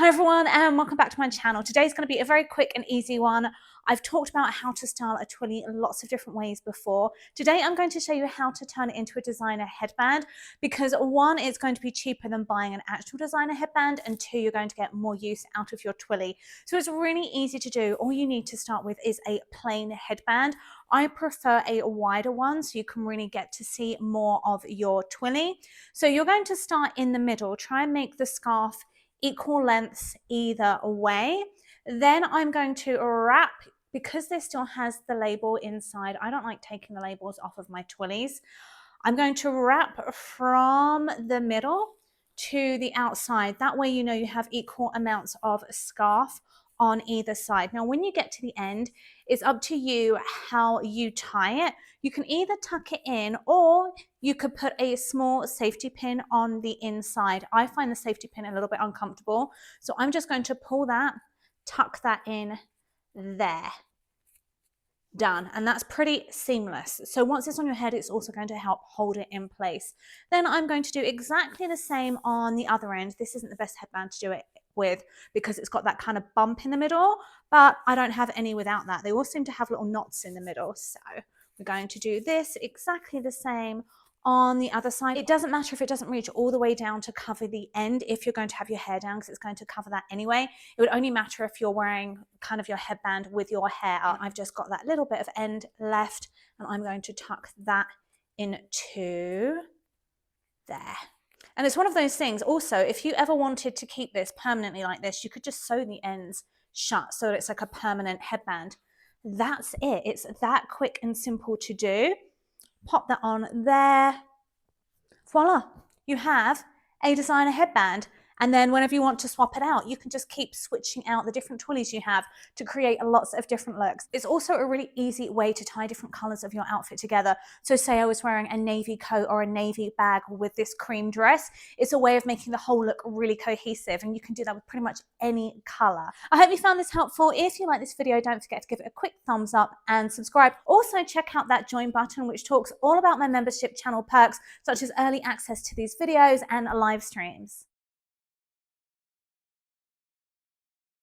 Hi everyone and welcome back to my channel. Today's going to be a very quick and easy one. I've talked about how to style a twilly in lots of different ways before. Today I'm going to show you how to turn it into a designer headband because one, it's going to be cheaper than buying an actual designer headband, and two, you're going to get more use out of your twilly. So it's really easy to do. All you need to start with is a plain headband. I prefer a wider one so you can really get to see more of your twilly. So you're going to start in the middle, try and make the scarf equal lengths either way. Then I'm going to wrap, because this still has the label inside. I don't like taking the labels off of my twillies. I'm going to wrap from the middle to the outside. That way you know you have equal amounts of scarf on either side. Now when you get to the end, it's up to you how you tie it. You can either tuck it in or you could put a small safety pin on the inside. I find the safety pin a little bit uncomfortable, so I'm just going to pull that, tuck that in there. Done. And that's pretty seamless. So once it's on your head, it's also going to help hold it in place. Then I'm going to do exactly the same on the other end. This isn't the best headband to do it with because it's got that kind of bump in the middle, but I don't have any without that. They all seem to have little knots in the middle. So we're going to do this exactly the same on the other side. It doesn't matter if it doesn't reach all the way down to cover the end if you're going to have your hair down, because it's going to cover that anyway. It would only matter if you're wearing kind of your headband with your hair up. I've just got that little bit of end left and I'm going to tuck that into there. And it's one of those things also, if you ever wanted to keep this permanently like this, you could just sew the ends shut so that it's like a permanent headband. That's it. It's that quick and simple to do. Pop that on there. Voila, you have a designer headband. And then whenever you want to swap it out, you can just keep switching out the different twillies you have to create lots of different looks. It's also a really easy way to tie different colors of your outfit together. So say I was wearing a navy coat or a navy bag with this cream dress. It's a way of making the whole look really cohesive, and you can do that with pretty much any color. I hope you found this helpful. If you like this video, don't forget to give it a quick thumbs up and subscribe. Also check out that join button, which talks all about my membership channel perks, such as early access to these videos and live streams.